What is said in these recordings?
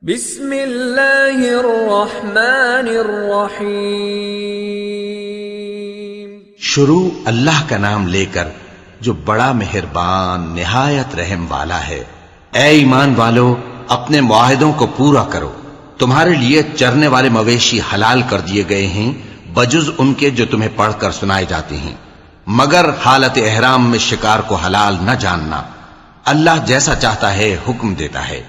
بسم اللہ الرحمن الرحیم۔ شروع اللہ کا نام لے کر جو بڑا مہربان نہایت رحم والا ہے۔ اے ایمان والو، اپنے معاہدوں کو پورا کرو۔ تمہارے لیے چرنے والے مویشی حلال کر دیے گئے ہیں بجز ان کے جو تمہیں پڑھ کر سنائے جاتے ہیں، مگر حالت احرام میں شکار کو حلال نہ جاننا۔ اللہ جیسا چاہتا ہے حکم دیتا ہے۔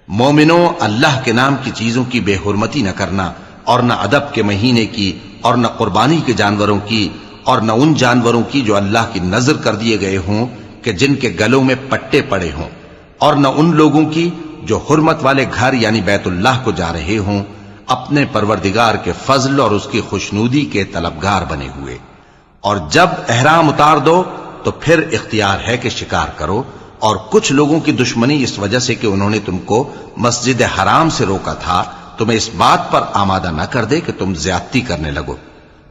مومنوں، اللہ کے نام کی چیزوں کی بے حرمتی نہ کرنا، اور نہ ادب کے مہینے کی، اور نہ قربانی کے جانوروں کی، اور نہ ان جانوروں کی جو اللہ کی نذر کر دیے گئے ہوں کہ جن کے گلوں میں پٹے پڑے ہوں، اور نہ ان لوگوں کی جو حرمت والے گھر یعنی بیت اللہ کو جا رہے ہوں اپنے پروردگار کے فضل اور اس کی خوشنودی کے طلبگار بنے ہوئے۔ اور جب احرام اتار دو تو پھر اختیار ہے کہ شکار کرو، اور کچھ لوگوں کی دشمنی اس وجہ سے کہ انہوں نے تم کو مسجد حرام سے روکا تھا تمہیں اس بات پر آمادہ نہ کر دے کہ تم زیادتی کرنے لگو۔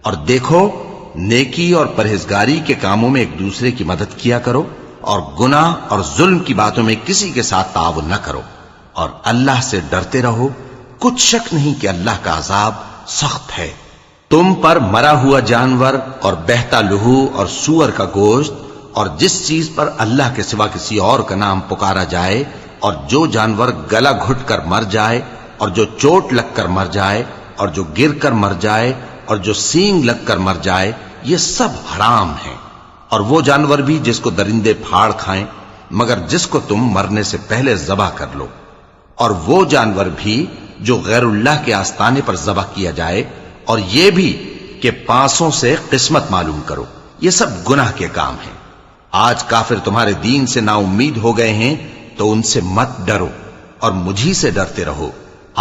اور دیکھو، نیکی اور پرہیزگاری کے کاموں میں ایک دوسرے کی مدد کیا کرو، اور گناہ اور ظلم کی باتوں میں کسی کے ساتھ تعاون نہ کرو، اور اللہ سے ڈرتے رہو۔ کچھ شک نہیں کہ اللہ کا عذاب سخت ہے۔ تم پر مرا ہوا جانور اور بہتا لہو اور سور کا گوشت، اور جس چیز پر اللہ کے سوا کسی اور کا نام پکارا جائے، اور جو جانور گلا گھٹ کر مر جائے، اور جو چوٹ لگ کر مر جائے، اور جو گر کر مر جائے، اور جو سینگ لگ کر مر جائے، یہ سب حرام ہیں۔ اور وہ جانور بھی جس کو درندے پھاڑ کھائیں، مگر جس کو تم مرنے سے پہلے ذبح کر لو، اور وہ جانور بھی جو غیر اللہ کے آستانے پر ذبح کیا جائے، اور یہ بھی کہ پانسوں سے قسمت معلوم کرو۔ یہ سب گناہ کے کام ہیں۔ آج کافر تمہارے دین سے نا امید ہو گئے ہیں تو ان سے مت ڈرو اور مجھی سے ڈرتے رہو۔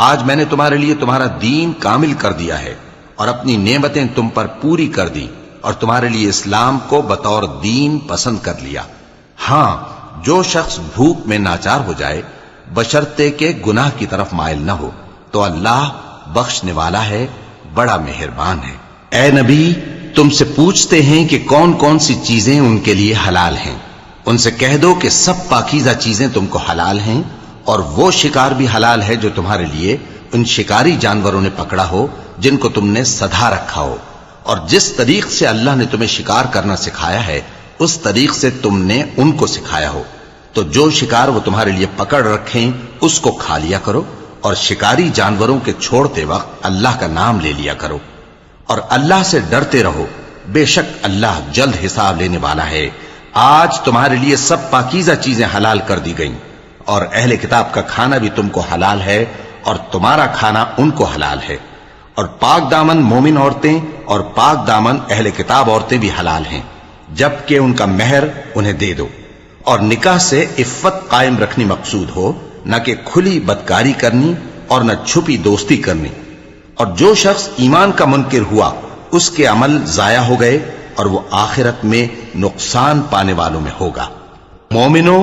آج میں نے تمہارے لیے تمہارا دین کامل کر دیا ہے اور اپنی نعمتیں تم پر پوری کر دی، اور تمہارے لیے اسلام کو بطور دین پسند کر لیا۔ ہاں، جو شخص بھوک میں ناچار ہو جائے بشرطے کہ گناہ کی طرف مائل نہ ہو تو اللہ بخشنے والا ہے، بڑا مہربان ہے۔ اے نبی، تم سے پوچھتے ہیں کہ کون کون سی چیزیں ان کے لیے حلال ہیں۔ ان سے کہہ دو کہ سب پاکیزہ چیزیں تم کو حلال ہیں، اور وہ شکار بھی حلال ہے جو تمہارے لیے ان شکاری جانوروں نے پکڑا ہو جن کو تم نے سدھا رکھا ہو، اور جس طریق سے اللہ نے تمہیں شکار کرنا سکھایا ہے اس طریق سے تم نے ان کو سکھایا ہو۔ تو جو شکار وہ تمہارے لیے پکڑ رکھیں اس کو کھا لیا کرو، اور شکاری جانوروں کے چھوڑتے وقت اللہ کا نام لے لیا کرو، اور اللہ سے ڈرتے رہو، بے شک اللہ جلد حساب لینے والا ہے۔ آج تمہارے لیے سب پاکیزہ چیزیں حلال کر دی گئیں، اور اہل کتاب کا کھانا بھی تم کو حلال ہے، اور تمہارا کھانا ان کو حلال ہے۔ اور پاک دامن مومن عورتیں اور پاک دامن اہل کتاب عورتیں بھی حلال ہیں، جبکہ ان کا مہر انہیں دے دو۔ اور نکاح سے عفت قائم رکھنی مقصود ہو، نہ کہ کھلی بدکاری کرنی اور نہ چھپی دوستی کرنی۔ اور جو شخص ایمان کا منکر ہوا اس کے عمل ضائع ہو گئے، اور وہ آخرت میں نقصان پانے والوں میں ہوگا۔ مومنوں،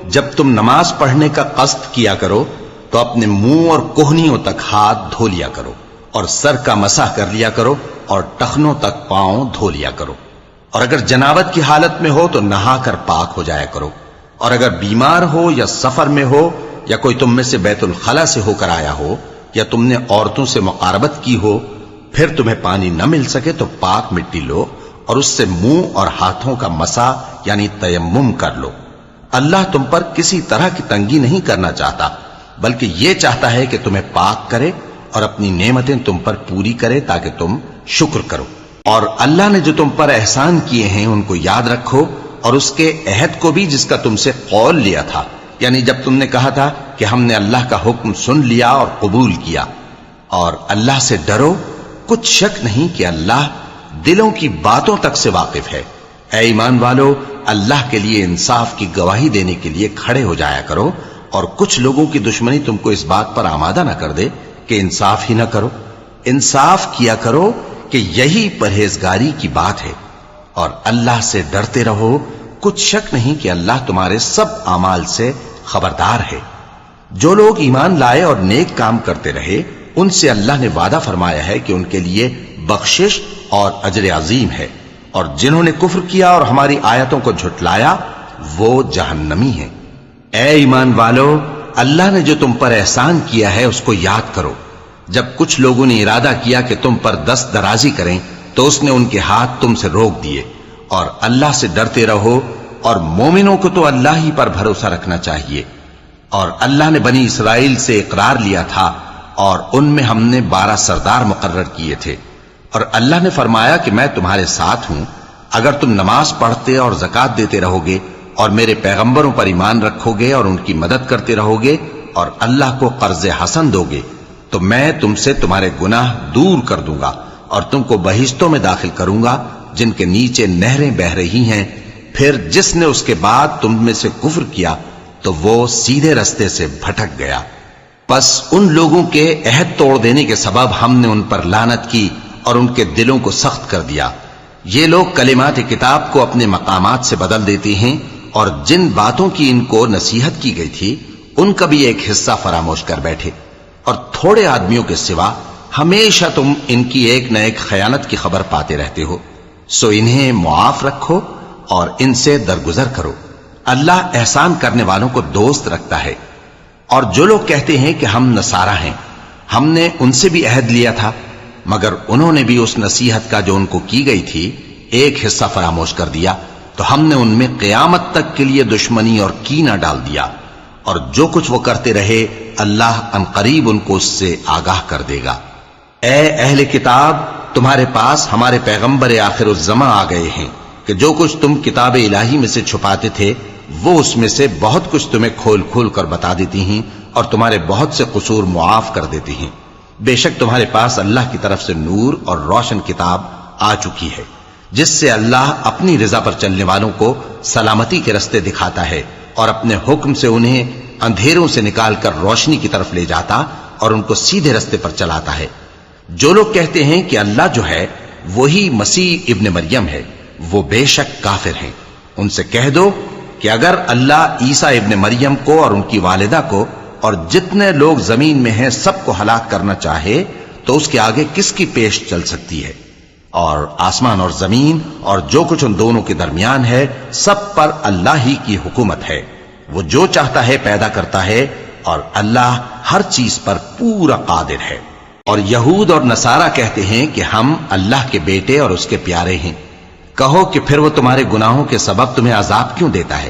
جب تم نماز پڑھنے کا قصد کیا کرو تو اپنے منہ اور کوہنیوں تک ہاتھ دھو لیا کرو، اور سر کا مسح کر لیا کرو، اور ٹخنوں تک پاؤں دھو لیا کرو۔ اور اگر جنابت کی حالت میں ہو تو نہا کر پاک ہو جایا کرو، اور اگر بیمار ہو یا سفر میں ہو، یا کوئی تم میں سے بیت الخلا سے ہو کر آیا ہو، یا تم نے عورتوں سے مقاربت کی ہو، پھر تمہیں پانی نہ مل سکے تو پاک مٹی لو اور اس سے منہ اور ہاتھوں کا مسح یعنی تیمم کر لو۔ اللہ تم پر کسی طرح کی تنگی نہیں کرنا چاہتا، بلکہ یہ چاہتا ہے کہ تمہیں پاک کرے اور اپنی نعمتیں تم پر پوری کرے تاکہ تم شکر کرو۔ اور اللہ نے جو تم پر احسان کیے ہیں ان کو یاد رکھو، اور اس کے عہد کو بھی جس کا تم سے قول لیا تھا، یعنی جب تم نے کہا تھا کہ ہم نے اللہ کا حکم سن لیا اور قبول کیا۔ اور اللہ سے ڈرو، کچھ شک نہیں کہ اللہ دلوں کی باتوں تک سے واقف ہے۔ اے ایمان والو، اللہ کے لیے انصاف کی گواہی دینے کے لیے کھڑے ہو جایا کرو، اور کچھ لوگوں کی دشمنی تم کو اس بات پر آمادہ نہ کر دے کہ انصاف ہی نہ کرو۔ انصاف کیا کرو کہ یہی پرہیزگاری کی بات ہے، اور اللہ سے ڈرتے رہو، کچھ شک نہیں کہ اللہ تمہارے سب اعمال سے خبردار ہے۔ جو لوگ ایمان لائے اور نیک کام کرتے رہے ان سے اللہ نے وعدہ فرمایا ہے کہ ان کے لیے بخشش اور اجر عظیم ہے، اور جنہوں نے کفر کیا اور ہماری آیتوں کو جھٹلایا وہ جہنمی ہیں۔ اے ایمان والو، اللہ نے جو تم پر احسان کیا ہے اس کو یاد کرو۔ جب کچھ لوگوں نے ارادہ کیا کہ تم پر دست درازی کریں تو اس نے ان کے ہاتھ تم سے روک دیے، اور اللہ سے ڈرتے رہو، اور مومنوں کو تو اللہ ہی پر بھروسہ رکھنا چاہیے۔ اور اللہ نے بنی اسرائیل سے اقرار لیا تھا، اور ان میں ہم نے 12 سردار مقرر کیے تھے، اور اللہ نے فرمایا کہ میں تمہارے ساتھ ہوں اگر تم نماز پڑھتے اور زکوٰۃ دیتے رہو گے اور میرے پیغمبروں پر ایمان رکھو گے اور ان کی مدد کرتے رہو گے اور اللہ کو قرض حسن دو گے تو میں تم سے تمہارے گناہ دور کر دوں گا اور تم کو بہشتوں میں داخل کروں گا جن کے نیچے نہریں بہ رہی ہیں۔ پھر جس نے اس کے بعد تم میں سے کفر کیا تو وہ سیدھے رستے سے بھٹک گیا۔ پس ان لوگوں کے عہد توڑ دینے کے سبب ہم نے ان پر لعنت کی اور ان کے دلوں کو سخت کر دیا۔ یہ لوگ کلمات کتاب کو اپنے مقامات سے بدل دیتے ہیں، اور جن باتوں کی ان کو نصیحت کی گئی تھی ان کا بھی ایک حصہ فراموش کر بیٹھے، اور تھوڑے آدمیوں کے سوا ہمیشہ تم ان کی ایک نہ ایک خیانت کی خبر پاتے رہتے ہو، سو انہیں معاف رکھو اور ان سے درگزر کرو۔ اللہ احسان کرنے والوں کو دوست رکھتا ہے۔ اور جو لوگ کہتے ہیں کہ ہم نصارہ ہیں، ہم نے ان سے بھی عہد لیا تھا، مگر انہوں نے بھی اس نصیحت کا جو ان کو کی گئی تھی ایک حصہ فراموش کر دیا، تو ہم نے ان میں قیامت تک کے لیے دشمنی اور کینہ ڈال دیا، اور جو کچھ وہ کرتے رہے اللہ عنقریب ان کو اس سے آگاہ کر دے گا۔ اے اہل کتاب، تمہارے پاس ہمارے پیغمبر آخر الزماں آ گئے ہیں کہ جو کچھ تم کتاب الہی میں سے چھپاتے تھے وہ اس میں سے بہت کچھ تمہیں کھول کھول کر بتا دیتی ہیں اور تمہارے بہت سے قصور معاف کر دیتی ہیں۔ بے شک تمہارے پاس اللہ کی طرف سے نور اور روشن کتاب آ چکی ہے جس سے اللہ اپنی رضا پر چلنے والوں کو سلامتی کے رستے دکھاتا ہے اور اپنے حکم سے انہیں اندھیروں سے نکال کر روشنی کی طرف لے جاتا اور ان کو سیدھے رستے پر چلاتا ہے۔ جو لوگ کہتے ہیں کہ اللہ جو ہے وہی مسیح ابن مریم ہے وہ بے شک کافر ہیں۔ ان سے کہہ دو کہ اگر اللہ عیسیٰ ابن مریم کو اور ان کی والدہ کو اور جتنے لوگ زمین میں ہیں سب کو ہلاک کرنا چاہے تو اس کے آگے کس کی پیش چل سکتی ہے؟ اور آسمان اور زمین اور جو کچھ ان دونوں کے درمیان ہے سب پر اللہ ہی کی حکومت ہے۔ وہ جو چاہتا ہے پیدا کرتا ہے اور اللہ ہر چیز پر پورا قادر ہے۔ اور یہود اور نصارہ کہتے ہیں کہ ہم اللہ کے بیٹے اور اس کے پیارے ہیں۔ کہو کہ پھر وہ تمہارے گناہوں کے سبب تمہیں عذاب کیوں دیتا ہے؟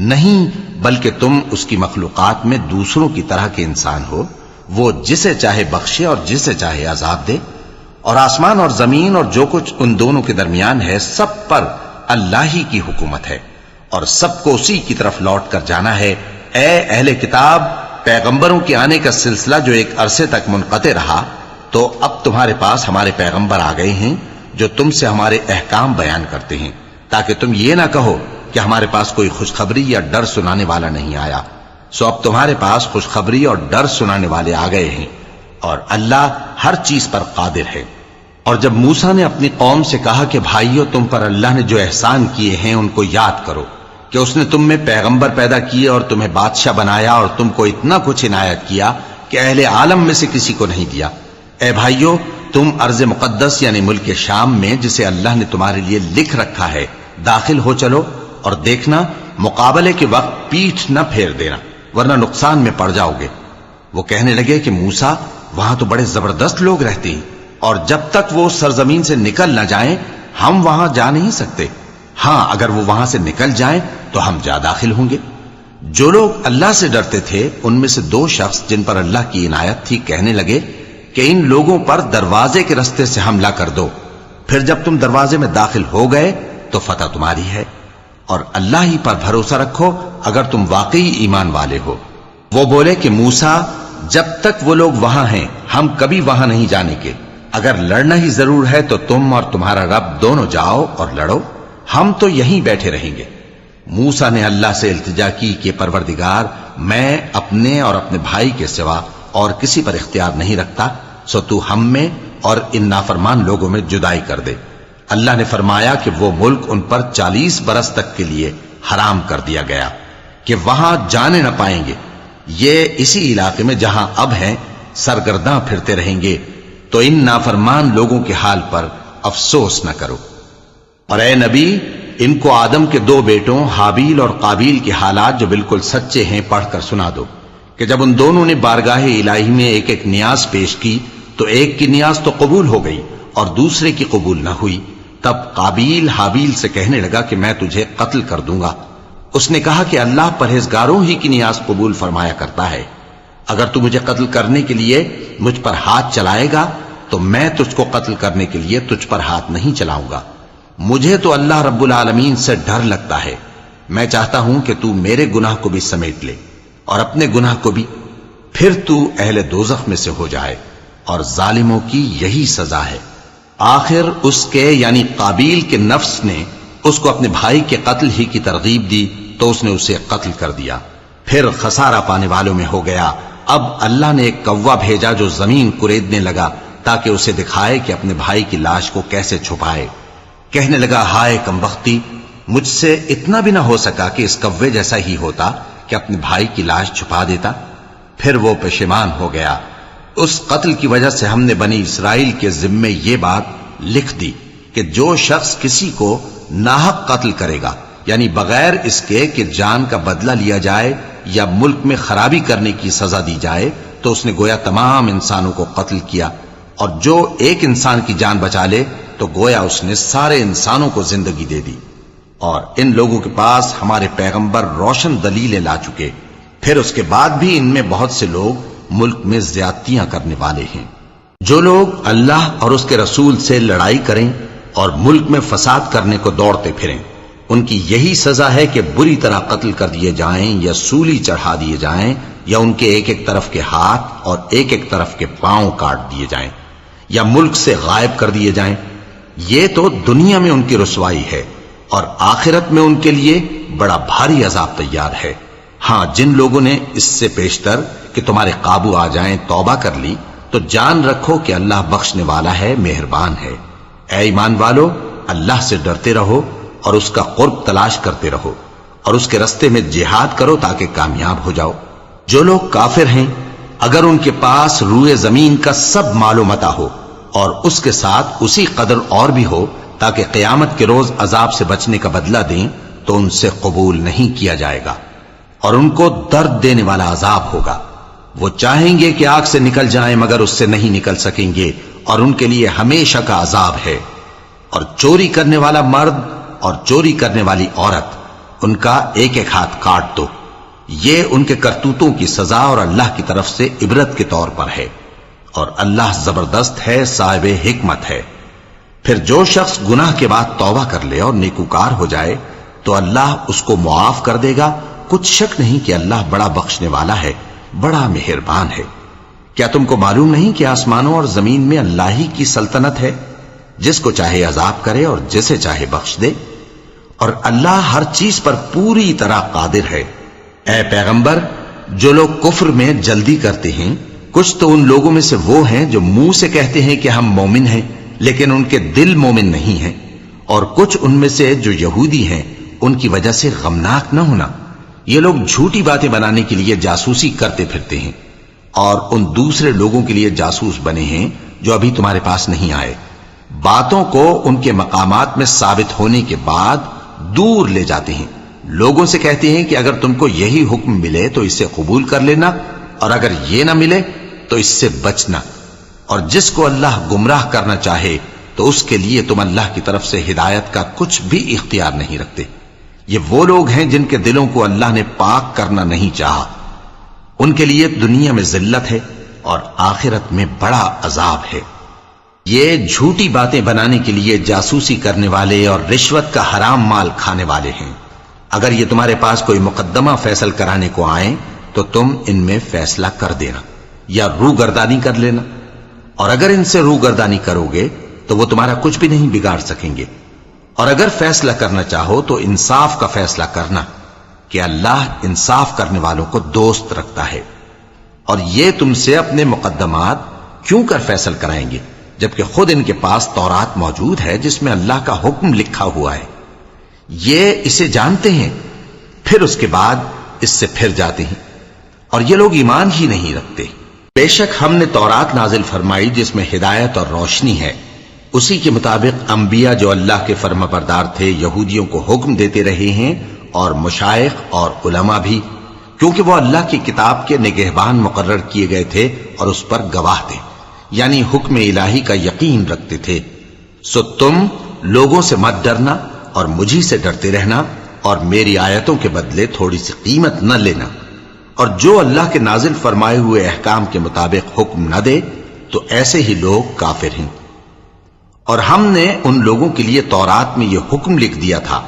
نہیں، بلکہ تم اس کی مخلوقات میں دوسروں کی طرح کے انسان ہو، وہ جسے چاہے بخشے اور جسے چاہے عذاب دے۔ اور آسمان اور زمین اور جو کچھ ان دونوں کے درمیان ہے سب پر اللہ ہی کی حکومت ہے اور سب کو اسی کی طرف لوٹ کر جانا ہے۔ اے اہل کتاب، پیغمبروں کے آنے کا سلسلہ جو ایک عرصے تک منقطع رہا تو اب تمہارے پاس ہمارے پیغمبر آ گئے ہیں جو تم سے ہمارے احکام بیان کرتے ہیں، تاکہ تم یہ نہ کہو کہ ہمارے پاس کوئی خوشخبری یا ڈر سنانے والا نہیں آیا۔ سو اب تمہارے پاس خوشخبری اور ڈر سنانے والے آ گئے ہیں، اور اللہ ہر چیز پر قادر ہے۔ اور جب موسیٰ نے اپنی قوم سے کہا کہ بھائیو، تم پر اللہ نے جو احسان کیے ہیں ان کو یاد کرو، کہ اس نے تم میں پیغمبر پیدا کیے اور تمہیں بادشاہ بنایا اور تم کو اتنا کچھ عنایت کیا کہ اہل عالم میں سے کسی کو نہیں دیا۔ اے بھائیو، تم ارض مقدس یعنی ملک شام میں جسے اللہ نے تمہارے لیے لکھ رکھا ہے داخل ہو چلو، اور دیکھنا مقابلے کے وقت پیٹھ نہ پھیر دینا ورنہ نقصان میں پڑ جاؤ گے۔ وہ کہنے لگے کہ موسیٰ، وہاں تو بڑے زبردست لوگ رہتے ہیں، اور جب تک وہ سرزمین سے نکل نہ جائیں ہم وہاں جا نہیں سکتے۔ ہاں، اگر وہ وہاں سے نکل جائیں تو ہم جا داخل ہوں گے۔ جو لوگ اللہ سے ڈرتے تھے ان میں سے 2 شخص جن پر اللہ کی عنایت تھی کہنے لگے کہ ان لوگوں پر دروازے کے رستے سے حملہ کر دو، پھر جب تم دروازے میں داخل ہو گئے تو فتح تمہاری ہے، اور اللہ ہی پر بھروسہ رکھو اگر تم واقعی ایمان والے ہو۔ وہ بولے کہ موسیٰ، جب تک وہ لوگ وہاں ہیں ہم کبھی وہاں نہیں جانے کے، اگر لڑنا ہی ضرور ہے تو تم اور تمہارا رب دونوں جاؤ اور لڑو، ہم تو یہیں بیٹھے رہیں گے۔ موسیٰ نے اللہ سے التجا کی کہ پروردگار، میں اپنے اور اپنے بھائی کے سوا اور کسی پر اختیار نہیں رکھتا، سو تو ہم میں اور ان نافرمان لوگوں میں جدائی کر دے۔ اللہ نے فرمایا کہ وہ ملک ان پر 40 برس تک کے لیے حرام کر دیا گیا کہ وہاں جانے نہ پائیں گے۔ یہ اسی علاقے میں جہاں اب ہیں سرگرداں پھرتے رہیں گے، تو ان نافرمان لوگوں کے حال پر افسوس نہ کرو۔ اور اے نبی، ان کو آدم کے 2 بیٹوں حابیل اور قابیل کے حالات جو بالکل سچے ہیں پڑھ کر سنا دو کہ جب ان دونوں نے بارگاہ الہی میں ایک ایک نیاز پیش کی تو ایک کی نیاز تو قبول ہو گئی اور دوسرے کی قبول نہ ہوئی. تب قابیل حابیل سے کہنے لگا کہ میں تجھے قتل کر دوں گا. اس نے کہا کہ اللہ پرہیزگاروں ہی کی نیاز قبول فرمایا کرتا ہے. اگر تو مجھے قتل کرنے کے لیے مجھ پر ہاتھ چلائے گا تو میں تجھ کو قتل کرنے کے لیے تجھ پر ہاتھ نہیں چلاؤں گا. مجھے تو اللہ رب العالمین سے ڈر لگتا ہے. میں چاہتا ہوں کہ تو میرے گناہ کو بھی سمیٹ لے اور اپنے گناہ کو بھی، پھر تو اہل دوزخ میں سے ہو جائے، اور ظالموں کی یہی سزا ہے. آخر اس کے یعنی قابیل کے نفس نے اس کو اپنے بھائی کے قتل ہی کی ترغیب دی تو اس نے اسے قتل کر دیا. پھر خسارہ پانے والوں میں ہو گیا. اب اللہ نے ایک کوا بھیجا جو زمین کریدنے لگا تاکہ اسے دکھائے کہ اپنے بھائی کی لاش کو کیسے چھپائے. کہنے لگا ہائے کمبختی، مجھ سے اتنا بھی نہ ہو سکا کہ اس کوے جیسا ہی ہوتا کہ اپنے بھائی کی لاش چھپا دیتا. پھر وہ پشیمان ہو گیا. اس قتل کی وجہ سے ہم نے بنی اسرائیل کے ذمے یہ بات لکھ دی کہ جو شخص کسی کو ناحق قتل کرے گا، یعنی بغیر اس کے کہ جان کا بدلہ لیا جائے یا ملک میں خرابی کرنے کی سزا دی جائے، تو اس نے گویا تمام انسانوں کو قتل کیا. اور جو ایک انسان کی جان بچا لے تو گویا اس نے سارے انسانوں کو زندگی دے دی. اور ان لوگوں کے پاس ہمارے پیغمبر روشن دلیلیں لا چکے، پھر اس کے بعد بھی ان میں بہت سے لوگ ملک میں زیادتیاں کرنے والے ہیں. جو لوگ اللہ اور اس کے رسول سے لڑائی کریں اور ملک میں فساد کرنے کو دوڑتے پھریں، ان کی یہی سزا ہے کہ بری طرح قتل کر دیے جائیں یا سولی چڑھا دیے جائیں یا ان کے ایک ایک طرف کے ہاتھ اور ایک ایک طرف کے پاؤں کاٹ دیے جائیں یا ملک سے غائب کر دیے جائیں. یہ تو دنیا میں ان کی رسوائی ہے اور آخرت میں ان کے لیے بڑا بھاری عذاب تیار ہے. ہاں جن لوگوں نے اس سے پیشتر کہ تمہارے قابو آ جائیں توبہ کر لی تو جان رکھو کہ اللہ بخشنے والا ہے، مہربان ہے. اے ایمان والو، اللہ سے ڈرتے رہو اور اس کا قرب تلاش کرتے رہو اور اس کے رستے میں جہاد کرو تاکہ کامیاب ہو جاؤ. جو لوگ کافر ہیں اگر ان کے پاس روئے زمین کا سب مال و متاع ہو اور اس کے ساتھ اسی قدر اور بھی ہو تاکہ قیامت کے روز عذاب سے بچنے کا بدلہ دیں تو ان سے قبول نہیں کیا جائے گا اور ان کو درد دینے والا عذاب ہوگا. وہ چاہیں گے کہ آگ سے نکل جائیں مگر اس سے نہیں نکل سکیں گے اور ان کے لیے ہمیشہ کا عذاب ہے. اور چوری کرنے والا مرد اور چوری کرنے والی عورت، ان کا ایک ایک ہاتھ کاٹ دو. یہ ان کے کرتوتوں کی سزا اور اللہ کی طرف سے عبرت کے طور پر ہے، اور اللہ زبردست ہے، صاحب حکمت ہے. پھر جو شخص گناہ کے بعد توبہ کر لے اور نیکوکار ہو جائے تو اللہ اس کو معاف کر دے گا. کچھ شک نہیں کہ اللہ بڑا بخشنے والا ہے، بڑا مہربان ہے. کیا تم کو معلوم نہیں کہ آسمانوں اور زمین میں اللہ ہی کی سلطنت ہے، جس کو چاہے عذاب کرے اور جسے چاہے بخش دے، اور اللہ ہر چیز پر پوری طرح قادر ہے. اے پیغمبر، جو لوگ کفر میں جلدی کرتے ہیں، کچھ تو ان لوگوں میں سے وہ ہیں جو منہ سے کہتے ہیں کہ ہم مومن ہیں لیکن ان کے دل مومن نہیں ہیں، اور کچھ ان میں سے جو یہودی ہیں ان کی وجہ سے غمناک نہ ہونا. یہ لوگ جھوٹی باتیں بنانے کے لیے جاسوسی کرتے پھرتے ہیں اور ان دوسرے لوگوں کے لیے جاسوس بنے ہیں جو ابھی تمہارے پاس نہیں آئے. باتوں کو ان کے مقامات میں ثابت ہونے کے بعد دور لے جاتے ہیں. لوگوں سے کہتے ہیں کہ اگر تم کو یہی حکم ملے تو اسے قبول کر لینا، اور اگر یہ نہ ملے تو اس سے بچنا. اور جس کو اللہ گمراہ کرنا چاہے تو اس کے لیے تم اللہ کی طرف سے ہدایت کا کچھ بھی اختیار نہیں رکھتے. یہ وہ لوگ ہیں جن کے دلوں کو اللہ نے پاک کرنا نہیں چاہا. ان کے لیے دنیا میں ذلت ہے اور آخرت میں بڑا عذاب ہے. یہ جھوٹی باتیں بنانے کے لیے جاسوسی کرنے والے اور رشوت کا حرام مال کھانے والے ہیں. اگر یہ تمہارے پاس کوئی مقدمہ فیصل کرانے کو آئیں تو تم ان میں فیصلہ کر دینا یا روگردانی کر لینا، اور اگر ان سے روگردانی کرو گے تو وہ تمہارا کچھ بھی نہیں بگاڑ سکیں گے. اور اگر فیصلہ کرنا چاہو تو انصاف کا فیصلہ کرنا کہ اللہ انصاف کرنے والوں کو دوست رکھتا ہے. اور یہ تم سے اپنے مقدمات کیوں کر فیصل کرائیں گے جبکہ خود ان کے پاس تورات موجود ہے جس میں اللہ کا حکم لکھا ہوا ہے. یہ اسے جانتے ہیں پھر اس کے بعد اس سے پھر جاتے ہیں، اور یہ لوگ ایمان ہی نہیں رکھتے. بے شک ہم نے تورات نازل فرمائی جس میں ہدایت اور روشنی ہے. اسی کے مطابق انبیاء جو اللہ کے فرما بردار تھے یہودیوں کو حکم دیتے رہے ہیں، اور مشائخ اور علماء بھی. کیونکہ وہ اللہ کی کتاب کے نگہبان مقرر کیے گئے تھے اور اس پر گواہ تھے، یعنی حکم الہی کا یقین رکھتے تھے۔ سو تم لوگوں سے مت ڈرنا اور مجھی سے ڈرتے رہنا، اور میری آیتوں کے بدلے تھوڑی سی قیمت نہ لینا، اور جو اللہ کے نازل فرمائے ہوئے احکام کے مطابق حکم نہ دے تو ایسے ہی لوگ کافر ہیں۔ اور ہم نے ان لوگوں کے لیے تورات میں یہ حکم لکھ دیا تھا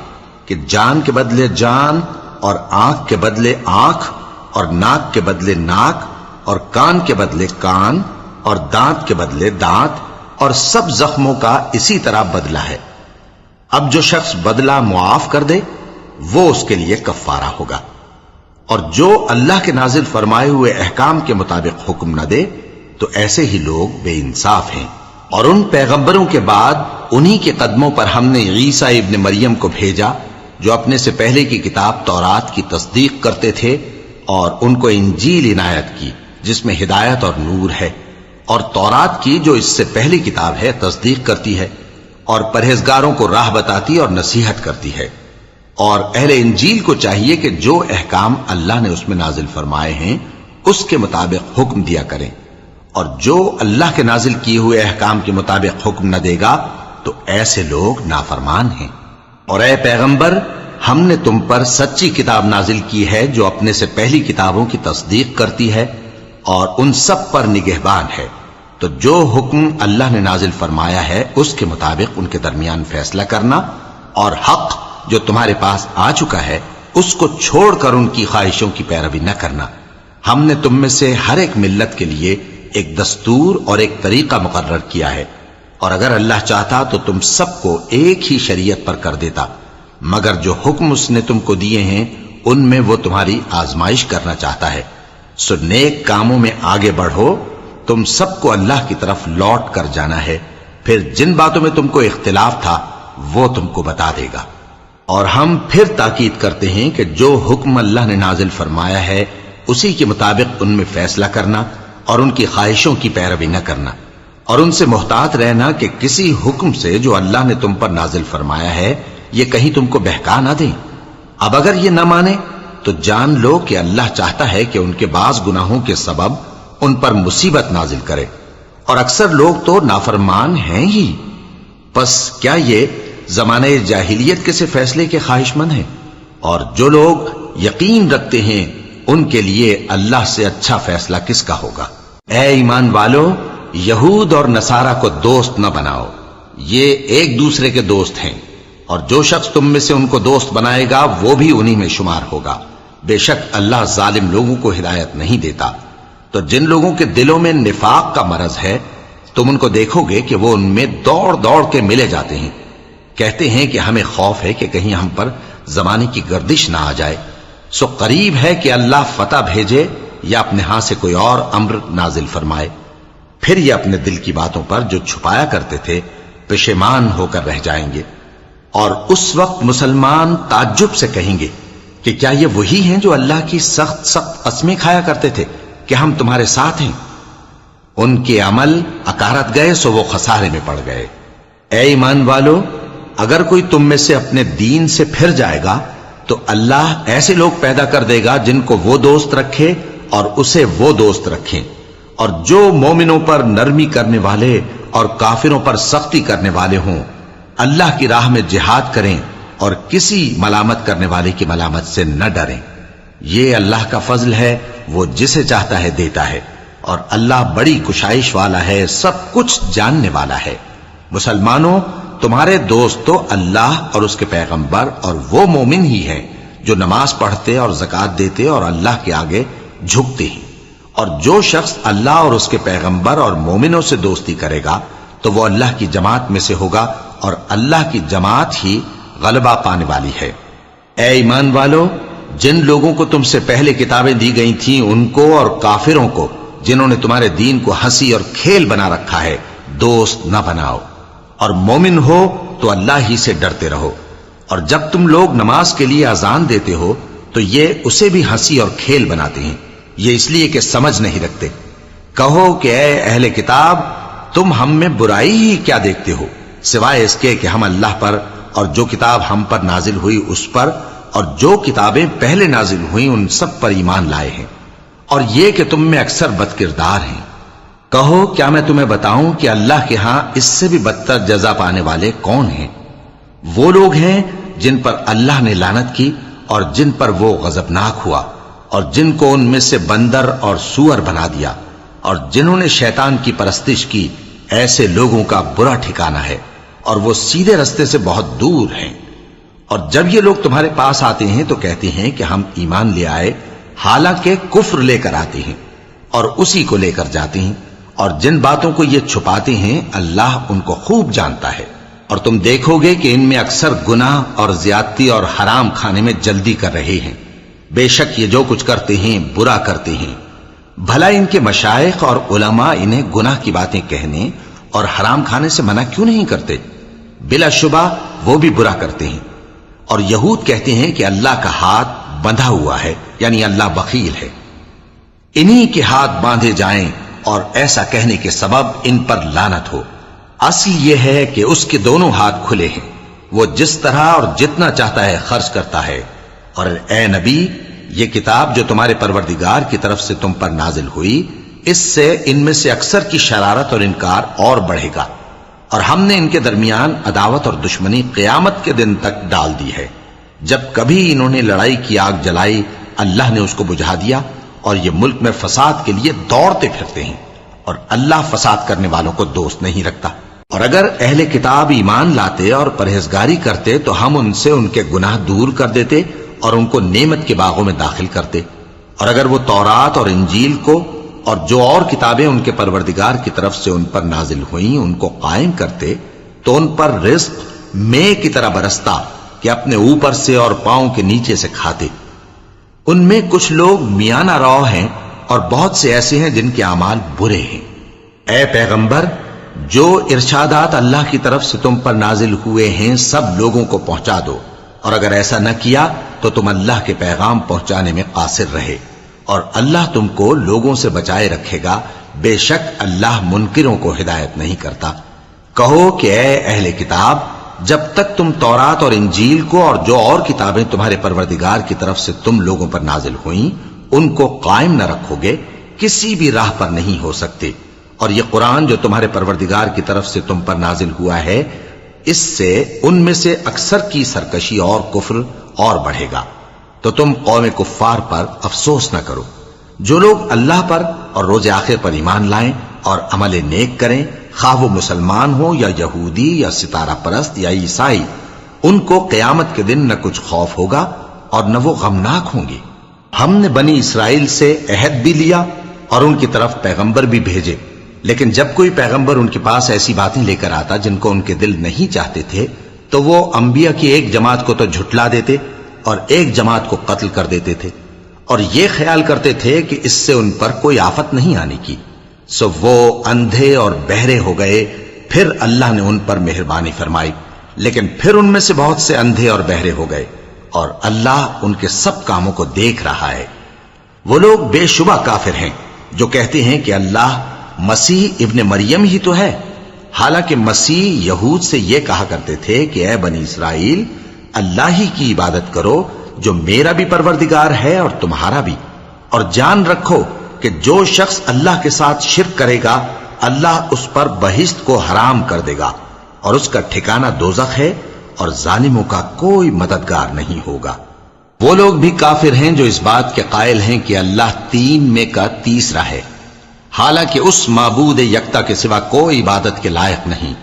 کہ جان کے بدلے جان، اور آنکھ کے بدلے آنکھ، اور ناک کے بدلے ناک، اور کان کے بدلے کان، اور دانت کے بدلے دانت، اور سب زخموں کا اسی طرح بدلہ ہے۔ اب جو شخص بدلہ معاف کر دے وہ اس کے لیے کفارہ ہوگا، اور جو اللہ کے نازل فرمائے ہوئے احکام کے مطابق حکم نہ دے تو ایسے ہی لوگ بے انصاف ہیں۔ اور ان پیغمبروں کے بعد انہی کے قدموں پر ہم نے عیسیٰ ابن مریم کو بھیجا جو اپنے سے پہلے کی کتاب تورات کی تصدیق کرتے تھے، اور ان کو انجیل عنایت کی جس میں ہدایت اور نور ہے، اور تورات کی جو اس سے پہلی کتاب ہے تصدیق کرتی ہے اور پرہیزگاروں کو راہ بتاتی اور نصیحت کرتی ہے۔ اور اہل انجیل کو چاہیے کہ جو احکام اللہ نے اس میں نازل فرمائے ہیں اس کے مطابق حکم دیا کریں، اور جو اللہ کے نازل کیے ہوئے احکام کے مطابق حکم نہ دے گا تو ایسے لوگ نافرمان ہیں۔ اور اے پیغمبر، ہم نے تم پر سچی کتاب نازل کی ہے جو اپنے سے پہلی کتابوں کی تصدیق کرتی ہے اور ان سب پر نگہبان ہے، تو جو حکم اللہ نے نازل فرمایا ہے اس کے مطابق ان کے درمیان فیصلہ کرنا، اور حق جو تمہارے پاس آ چکا ہے اس کو چھوڑ کر ان کی خواہشوں کی پیروی نہ کرنا۔ ہم نے تم میں سے ہر ایک ملت کے لیے ایک دستور اور ایک طریقہ مقرر کیا ہے، اور اگر اللہ چاہتا تو تم سب کو ایک ہی شریعت پر کر دیتا، مگر جو حکم اس نے تم کو دیے ہیں ان میں وہ تمہاری آزمائش کرنا چاہتا ہے۔ سو نیک کاموں میں آگے بڑھو، تم سب کو اللہ کی طرف لوٹ کر جانا ہے، پھر جن باتوں میں تم کو اختلاف تھا وہ تم کو بتا دے گا۔ اور ہم پھر تاکید کرتے ہیں کہ جو حکم اللہ نے نازل فرمایا ہے اسی کے مطابق ان میں فیصلہ کرنا اور ان کی خواہشوں کی پیروی نہ کرنا، اور ان سے محتاط رہنا کہ کسی حکم سے جو اللہ نے تم پر نازل فرمایا ہے یہ کہیں تم کو بہکا نہ دیں۔ اب اگر یہ نہ مانے تو جان لو کہ اللہ چاہتا ہے کہ ان کے بعض گناہوں کے سبب ان پر مصیبت نازل کرے، اور اکثر لوگ تو نافرمان ہیں ہی۔ پس کیا یہ زمانے جاہلیت کے سے فیصلے کے خواہش مند ہیں؟ اور جو لوگ یقین رکھتے ہیں ان کے لیے اللہ سے اچھا فیصلہ کس کا ہوگا؟ اے ایمان والو، یہود اور نصارہ کو دوست نہ بناؤ، یہ ایک دوسرے کے دوست ہیں، اور جو شخص تم میں سے ان کو دوست بنائے گا وہ بھی انہی میں شمار ہوگا۔ بے شک اللہ ظالم لوگوں کو ہدایت نہیں دیتا۔ تو جن لوگوں کے دلوں میں نفاق کا مرض ہے تم ان کو دیکھو گے کہ وہ ان میں دوڑ دوڑ کے ملے جاتے ہیں، کہتے ہیں کہ ہمیں خوف ہے کہ کہیں ہم پر زمانے کی گردش نہ آ جائے۔ سو قریب ہے کہ اللہ فتح بھیجے یا اپنے ہاں سے کوئی اور امر نازل فرمائے، پھر یہ اپنے دل کی باتوں پر جو چھپایا کرتے تھے پشیمان ہو کر رہ جائیں گے۔ اور اس وقت مسلمان تعجب سے کہیں گے کہ کیا یہ وہی ہیں جو اللہ کی سخت سخت قسمیں کھایا کرتے تھے کہ ہم تمہارے ساتھ ہیں؟ ان کے عمل اکارت گئے سو وہ خسارے میں پڑ گئے۔ اے ایمان والو، اگر کوئی تم میں سے اپنے دین سے پھر جائے گا تو اللہ ایسے لوگ پیدا کر دے گا جن کو وہ دوست رکھے اور اسے وہ دوست رکھیں، اور جو مومنوں پر نرمی کرنے والے اور کافروں پر سختی کرنے والے ہوں، اللہ کی راہ میں جہاد کریں اور کسی ملامت کرنے والے کی ملامت سے نہ ڈریں۔ یہ اللہ کا فضل ہے، وہ جسے چاہتا ہے دیتا ہے، اور اللہ بڑی کشائش والا ہے، سب کچھ جاننے والا ہے۔ مسلمانوں، تمہارے دوست تو اللہ اور اس کے پیغمبر اور وہ مومن ہی ہیں جو نماز پڑھتے اور زکوٰۃ دیتے اور اللہ کے آگے جھکتے ہیں۔ اور جو شخص اللہ اور اس کے پیغمبر اور مومنوں سے دوستی کرے گا تو وہ اللہ کی جماعت میں سے ہوگا، اور اللہ کی جماعت ہی غلبہ پانے والی ہے۔ اے ایمان والو، جن لوگوں کو تم سے پہلے کتابیں دی گئی تھیں ان کو اور کافروں کو جنہوں نے تمہارے دین کو ہنسی اور کھیل بنا رکھا ہے دوست نہ بناؤ، اور مومن ہو تو اللہ ہی سے ڈرتے رہو۔ اور جب تم لوگ نماز کے لیے اذان دیتے ہو تو یہ اسے بھی ہنسی اور کھیل بناتے ہیں، یہ اس لیے کہ سمجھ نہیں رکھتے۔ کہو کہ اے اہل کتاب، تم ہم میں برائی ہی کیا دیکھتے ہو، سوائے اس کے کہ ہم اللہ پر اور جو کتاب ہم پر نازل ہوئی اس پر اور جو کتابیں پہلے نازل ہوئیں ان سب پر ایمان لائے ہیں، اور یہ کہ تم میں اکثر بد کردار ہیں۔ کہو کیا میں تمہیں بتاؤں کہ اللہ کے ہاں اس سے بھی بدتر جزا پانے والے کون ہیں؟ وہ لوگ ہیں جن پر اللہ نے لعنت کی اور جن پر وہ غضبناک ہوا، اور جن کو ان میں سے بندر اور سور بنا دیا، اور جنہوں نے شیطان کی پرستش کی، ایسے لوگوں کا برا ٹھکانہ ہے، اور وہ سیدھے رستے سے بہت دور ہیں۔ اور جب یہ لوگ تمہارے پاس آتے ہیں تو کہتے ہیں کہ ہم ایمان لے آئے، حالانکہ کفر لے کر آتے ہیں اور اسی کو لے کر جاتے ہیں، اور جن باتوں کو یہ چھپاتے ہیں اللہ ان کو خوب جانتا ہے۔ اور تم دیکھو گے کہ ان میں اکثر گناہ اور زیادتی اور حرام کھانے میں جلدی کر رہے ہیں، بے شک یہ جو کچھ کرتے ہیں برا کرتے ہیں۔ بھلا ان کے مشائخ اور علماء انہیں گناہ کی باتیں کہنے اور حرام کھانے سے منع کیوں نہیں کرتے؟ بلا شبہ وہ بھی برا کرتے ہیں۔ اور یہود کہتے ہیں کہ اللہ کا ہاتھ بندھا ہوا ہے، یعنی اللہ بخیل ہے۔ انہی کے ہاتھ باندھے جائیں اور ایسا کہنے کے سبب ان پر لعنت ہو۔ اصل یہ ہے کہ اس کے دونوں ہاتھ کھلے ہیں، وہ جس طرح اور جتنا چاہتا ہے خرچ کرتا ہے۔ اور اے نبی، یہ کتاب جو تمہارے پروردگار کی طرف سے تم پر نازل ہوئی، اس سے ان میں سے اکثر کی شرارت اور انکار اور بڑھے گا، اور ہم نے ان کے درمیان عداوت اور دشمنی قیامت کے دن تک ڈال دی ہے۔ جب کبھی انہوں نے لڑائی کی آگ جلائی، اللہ نے اس کو بجھا دیا، اور یہ ملک میں فساد کے لیے دوڑتے پھرتے ہیں، اور اللہ فساد کرنے والوں کو دوست نہیں رکھتا۔ اور اگر اہل کتاب ایمان لاتے اور پرہیزگاری کرتے تو ہم ان سے ان کے گناہ دور کر دیتے اور ان کو نعمت کے باغوں میں داخل کرتے۔ اور اگر وہ تورات اور انجیل کو اور جو اور کتابیں ان کے پروردگار کی طرف سے ان پر نازل ہوئیں ان کو قائم کرتے تو ان پر رزق مے کی طرح برستا کہ اپنے اوپر سے اور پاؤں کے نیچے سے کھاتے۔ ان میں کچھ لوگ میانہ رو ہیں اور بہت سے ایسے ہیں جن کے اعمال برے ہیں۔ اے پیغمبر، جو ارشادات اللہ کی طرف سے تم پر نازل ہوئے ہیں سب لوگوں کو پہنچا دو، اور اگر ایسا نہ کیا تو تم اللہ کے پیغام پہنچانے میں قاصر رہے، اور اللہ تم کو لوگوں سے بچائے رکھے گا، بے شک اللہ منکروں کو ہدایت نہیں کرتا۔ کہو کہ اے اہل کتاب، جب تک تم تورات اور انجیل کو اور جو اور کتابیں تمہارے پروردگار کی طرف سے تم لوگوں پر نازل ہوئیں ان کو قائم نہ رکھو گے، کسی بھی راہ پر نہیں ہو سکتے۔ اور یہ قرآن جو تمہارے پروردگار کی طرف سے تم پر نازل ہوا ہے، اس سے ان میں سے اکثر کی سرکشی اور کفر اور بڑھے گا، تو تم قوم کفار پر افسوس نہ کرو۔ جو لوگ اللہ پر اور روز آخر پر ایمان لائیں اور عمل نیک کریں، خواہ وہ مسلمان ہو یا یہودی یا ستارہ پرست یا عیسائی، ان کو قیامت کے دن نہ کچھ خوف ہوگا اور نہ وہ غمناک ہوں گے۔ ہم نے بنی اسرائیل سے عہد بھی لیا اور ان کی طرف پیغمبر بھی بھیجے، لیکن جب کوئی پیغمبر ان کے پاس ایسی باتیں لے کر آتا جن کو ان کے دل نہیں چاہتے تھے تو وہ انبیاء کی ایک جماعت کو تو جھٹلا دیتے اور ایک جماعت کو قتل کر دیتے تھے، اور یہ خیال کرتے تھے کہ اس سے ان پر کوئی آفت نہیں آنے کی، سو وہ اندھے اور بہرے ہو گئے۔ پھر اللہ نے ان پر مہربانی فرمائی، لیکن پھر ان میں سے بہت سے اندھے اور بہرے ہو گئے، اور اللہ ان کے سب کاموں کو دیکھ رہا ہے۔ وہ لوگ بے شبہ کافر ہیں جو کہتے ہیں کہ اللہ مسیح ابن مریم ہی تو ہے، حالانکہ مسیح یہود سے یہ کہا کرتے تھے کہ اے بنی اسرائیل، اللہ ہی کی عبادت کرو جو میرا بھی پروردگار ہے اور تمہارا بھی، اور جان رکھو کہ جو شخص اللہ کے ساتھ شرک کرے گا اللہ اس پر بہشت کو حرام کر دے گا، اور اس کا ٹھکانہ دوزخ ہے، اور ظالموں کا کوئی مددگار نہیں ہوگا۔ وہ لوگ بھی کافر ہیں جو اس بات کے قائل ہیں کہ اللہ تین میں کا تیسرا ہے، حالانکہ اس معبود یکتا کے سوا کوئی عبادت کے لائق نہیں۔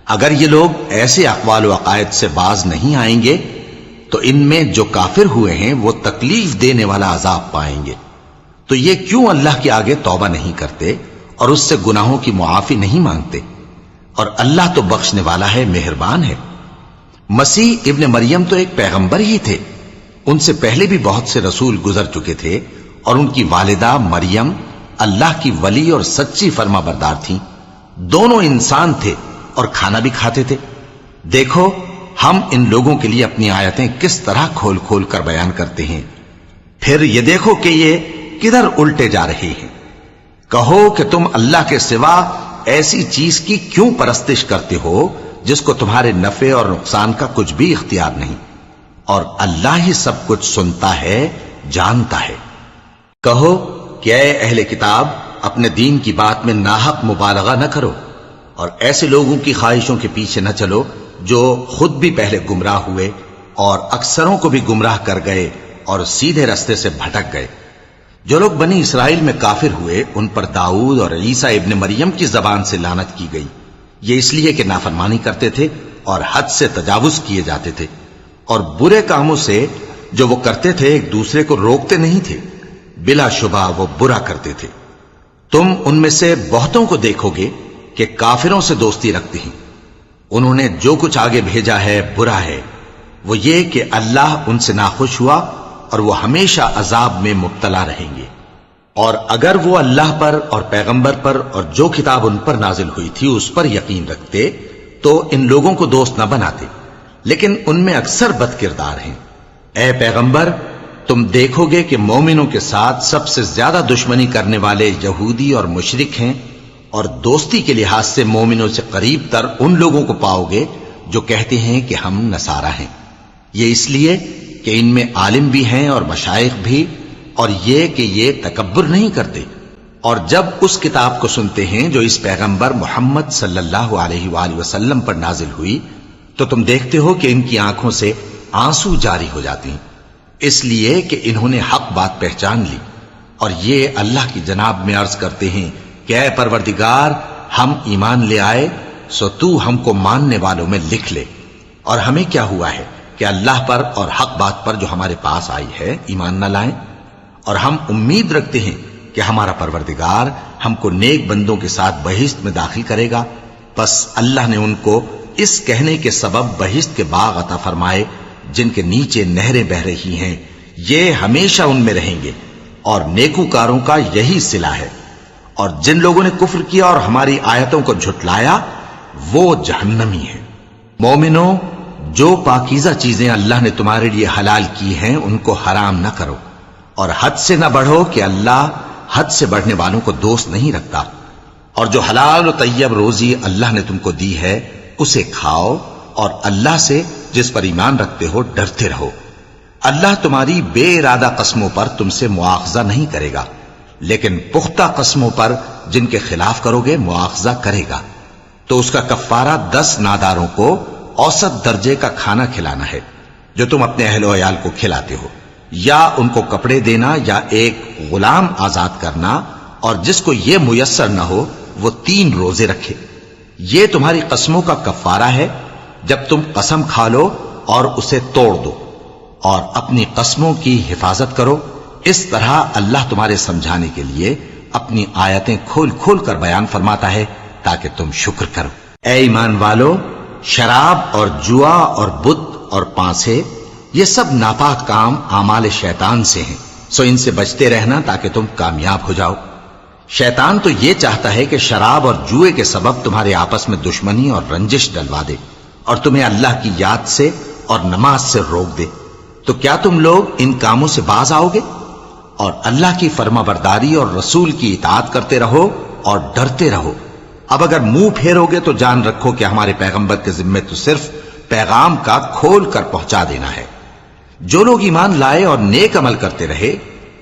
اگر یہ لوگ ایسے اقوال و عقائد سے باز نہیں آئیں گے تو ان میں جو کافر ہوئے ہیں وہ تکلیف دینے والا عذاب پائیں گے۔ تو یہ کیوں اللہ کے آگے توبہ نہیں کرتے اور اس سے گناہوں کی معافی نہیں مانگتے؟ اور اللہ تو بخشنے والا ہے، مہربان ہے۔ مسیح ابن مریم تو ایک پیغمبر ہی تھے، ان سے پہلے بھی بہت سے رسول گزر چکے تھے، اور ان کی والدہ مریم اللہ کی ولی اور سچی فرما بردار تھیں، دونوں انسان تھے اور کھانا بھی کھاتے تھے۔ دیکھو ہم ان لوگوں کے لیے اپنی آیتیں کس طرح کھول کھول کر بیان کرتے ہیں، پھر یہ دیکھو کہ یہ کدھر الٹے جا رہے ہیں۔ کہو کہ تم اللہ کے سوا ایسی چیز کی کیوں پرستش کرتے ہو جس کو تمہارے نفع اور نقصان کا کچھ بھی اختیار نہیں، اور اللہ ہی سب کچھ سنتا ہے، جانتا ہے۔ کہو کہ اے اہل کتاب، اپنے دین کی بات میں ناحق مبالغہ نہ کرو، اور ایسے لوگوں کی خواہشوں کے پیچھے نہ چلو جو خود بھی پہلے گمراہ ہوئے اور اکثروں کو بھی گمراہ کر گئے اور سیدھے رستے سے بھٹک گئے۔ جو لوگ بنی اسرائیل میں کافر ہوئے ان پر داؤد اور عیسیٰ ابن مریم کی زبان سے لعنت کی گئی، یہ اس لیے کہ نافرمانی کرتے تھے اور حد سے تجاوز کیے جاتے تھے، اور برے کاموں سے جو وہ کرتے تھے ایک دوسرے کو روکتے نہیں تھے، بلا شبہ وہ برا کرتے تھے۔ تم ان میں سے بہتوں کو دیکھو گے کہ کافروں سے دوستی رکھتے ہیں، انہوں نے جو کچھ آگے بھیجا ہے برا ہے، وہ یہ کہ اللہ ان سے ناخوش ہوا اور وہ ہمیشہ عذاب میں مبتلا رہیں گے۔ اور اگر وہ اللہ پر اور پیغمبر پر اور جو کتاب ان پر نازل ہوئی تھی اس پر یقین رکھتے تو ان لوگوں کو دوست نہ بناتے، لیکن ان میں اکثر بد کردار ہیں۔ اے پیغمبر، تم دیکھو گے کہ مومنوں کے ساتھ سب سے زیادہ دشمنی کرنے والے یہودی اور مشرک ہیں، اور دوستی کے لحاظ سے مومنوں سے قریب تر ان لوگوں کو پاؤ گے جو کہتے ہیں کہ ہم نصارہ ہیں، یہ اس لیے کہ ان میں عالم بھی ہیں اور مشائخ بھی، اور یہ کہ یہ تکبر نہیں کرتے۔ اور جب اس کتاب کو سنتے ہیں جو اس پیغمبر محمد صلی اللہ علیہ وآلہ وسلم پر نازل ہوئی تو تم دیکھتے ہو کہ ان کی آنکھوں سے آنسو جاری ہو جاتے ہیں، اس لیے کہ انہوں نے حق بات پہچان لی، اور یہ اللہ کی جناب میں عرض کرتے ہیں کہ اے پروردگار، ہم ایمان لے آئے سو تو ہم کو ماننے والوں میں لکھ لے۔ اور ہمیں کیا ہوا ہے کہ اللہ پر اور حق بات پر جو ہمارے پاس آئی ہے ایمان نہ لائیں، اور ہم امید رکھتے ہیں کہ ہمارا پروردگار ہم کو نیک بندوں کے ساتھ بہشت میں داخل کرے گا۔ پس اللہ نے ان کو اس کہنے کے سبب بہشت کے باغ عطا فرمائے جن کے نیچے نہریں بہ رہی ہیں، یہ ہمیشہ ان میں رہیں گے، اور نیکوکاروں کا یہی صلہ ہے۔ اور جن لوگوں نے کفر کیا اور ہماری آیتوں کو جھٹلایا وہ جہنمی ہیں۔ مومنوں، جو پاکیزہ چیزیں اللہ نے تمہارے لیے حلال کی ہیں ان کو حرام نہ کرو، اور حد سے نہ بڑھو کہ اللہ حد سے بڑھنے والوں کو دوست نہیں رکھتا، اور جو حلال و طیب روزی اللہ نے تم کو دی ہے اسے کھاؤ، اور اللہ سے جس پر ایمان رکھتے ہو ڈرتے رہو۔ اللہ تمہاری بے ارادہ قسموں پر تم سے مواخذہ نہیں کرے گا، لیکن پختہ قسموں پر جن کے خلاف کرو گے مواخذہ کرے گا۔ تو اس کا کفارہ 10 ناداروں کو اوسط درجے کا کھانا کھلانا ہے جو تم اپنے اہل و عیال کو کھلاتے ہو، یا ان کو کپڑے دینا یا ایک غلام آزاد کرنا، اور جس کو یہ میسر نہ ہو وہ 3 روزے رکھے۔ یہ تمہاری قسموں کا کفارہ ہے جب تم قسم کھا لو اور اسے توڑ دو، اور اپنی قسموں کی حفاظت کرو۔ اس طرح اللہ تمہارے سمجھانے کے لیے اپنی آیتیں کھول کھول کر بیان فرماتا ہے تاکہ تم شکر کرو۔ اے ایمان والو، شراب اور جوا اور بت اور پانسے یہ سب ناپاک کام اعمال شیطان سے ہیں، سو ان سے بچتے رہنا تاکہ تم کامیاب ہو جاؤ۔ شیطان تو یہ چاہتا ہے کہ شراب اور جوئے کے سبب تمہارے آپس میں دشمنی اور رنجش ڈلوا دے، اور تمہیں اللہ کی یاد سے اور نماز سے روک دے۔ تو کیا تم لوگ ان کاموں سے باز آؤ گے؟ اور اللہ کی فرما برداری اور رسول کی اطاعت کرتے رہو اور ڈرتے رہو۔ اب اگر منہ پھیرو گے تو جان رکھو کہ ہمارے پیغمبر کے ذمے تو صرف پیغام کا کھول کر پہنچا دینا ہے۔ جو لوگ ایمان لائے اور نیک عمل کرتے رہے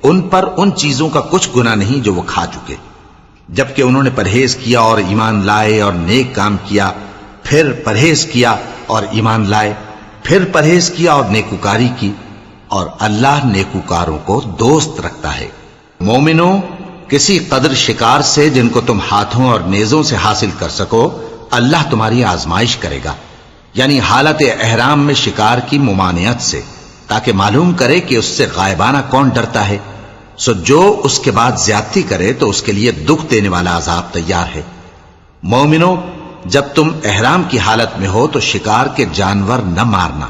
ان پر ان چیزوں کا کچھ گناہ نہیں جو وہ کھا چکے، جبکہ انہوں نے پرہیز کیا اور ایمان لائے اور نیک کام کیا، پھر پرہیز کیا اور ایمان لائے، پھر پرہیز کیا اور نیکوکاری کی، اور اللہ نیکوکاروں کو دوست رکھتا ہے۔ مومنوں، کسی قدر شکار سے جن کو تم ہاتھوں اور نیزوں سے حاصل کر سکو اللہ تمہاری آزمائش کرے گا، یعنی حالت احرام میں شکار کی ممانعت سے، تاکہ معلوم کرے کہ اس سے غائبانہ کون ڈرتا ہے۔ سو جو اس کے بعد زیادتی کرے تو اس کے لیے دکھ دینے والا عذاب تیار ہے۔ مومنوں، جب تم احرام کی حالت میں ہو تو شکار کے جانور نہ مارنا،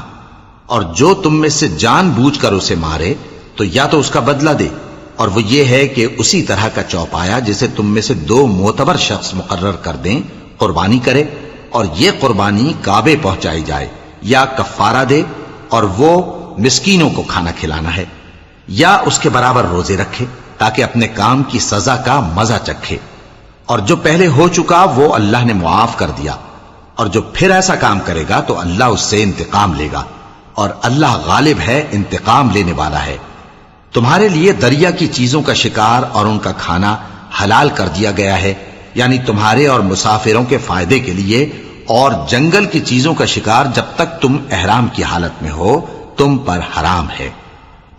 اور جو تم میں سے جان بوجھ کر اسے مارے تو یا تو اس کا بدلہ دے، اور وہ یہ ہے کہ اسی طرح کا چوپایا جسے تم میں سے 2 معتبر شخص مقرر کر دیں قربانی کرے، اور یہ قربانی کعبے پہنچائی جائے، یا کفارہ دے اور وہ مسکینوں کو کھانا کھلانا ہے، یا اس کے برابر روزے رکھے تاکہ اپنے کام کی سزا کا مزہ چکھے، اور جو پہلے ہو چکا وہ اللہ نے معاف کر دیا، اور جو پھر ایسا کام کرے گا تو اللہ اس سے انتقام لے گا۔ اور اللہ غالب ہے، انتقام لینے والا ہے۔ تمہارے لیے دریا کی چیزوں کا شکار اور ان کا کھانا حلال کر دیا گیا ہے، یعنی تمہارے اور مسافروں کے فائدے کے لیے، اور جنگل کی چیزوں کا شکار جب تک تم احرام کی حالت میں ہو تم پر حرام ہے۔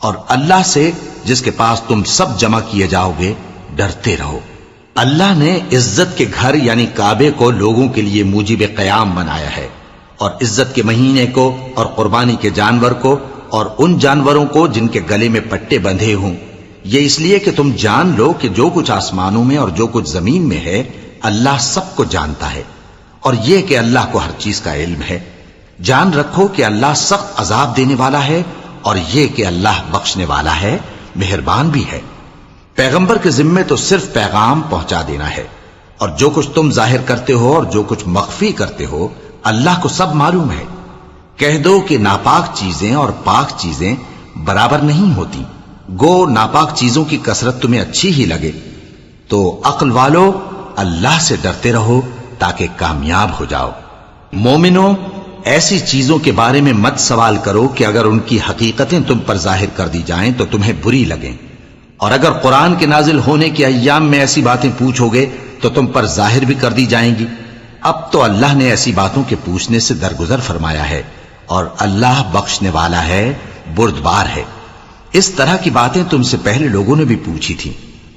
اور اللہ سے جس کے پاس تم سب جمع کیے جاؤ گے ڈرتے رہو۔ اللہ نے عزت کے گھر یعنی کعبے کو لوگوں کے لیے موجب قیام بنایا ہے، اور عزت کے مہینے کو اور قربانی کے جانور کو اور ان جانوروں کو جن کے گلے میں پٹے بندھے ہوں، یہ اس لیے کہ تم جان لو کہ جو کچھ آسمانوں میں اور جو کچھ زمین میں ہے اللہ سب کو جانتا ہے، اور یہ کہ اللہ کو ہر چیز کا علم ہے۔ جان رکھو کہ اللہ سخت عذاب دینے والا ہے، اور یہ کہ اللہ بخشنے والا ہے، مہربان بھی ہے۔ پیغمبر کے ذمے تو صرف پیغام پہنچا دینا ہے، اور جو کچھ تم ظاہر کرتے ہو اور جو کچھ مخفی کرتے ہو اللہ کو سب معلوم ہے۔ کہہ دو کہ ناپاک چیزیں اور پاک چیزیں برابر نہیں ہوتی، گو ناپاک چیزوں کی کثرت تمہیں اچھی ہی لگے۔ تو عقل والو اللہ سے ڈرتے رہو تاکہ کامیاب ہو جاؤ۔ مومنو، ایسی چیزوں کے بارے میں مت سوال کرو کہ اگر ان کی حقیقتیں تم پر ظاہر کر دی جائیں تو تمہیں بری لگیں، اور اگر قرآن کے نازل ہونے کے ایام میں ایسی باتیں پوچھو گے تو تم پر ظاہر بھی کر دی جائیں گی۔ اب تو اللہ نے ایسی باتوں کے پوچھنے سے درگزر فرمایا ہے، اور اللہ بخشنے والا ہے، بردبار ہے۔ اس طرح کی باتیں تم سے پہلے لوگوں نے بھی پوچھی تھیں،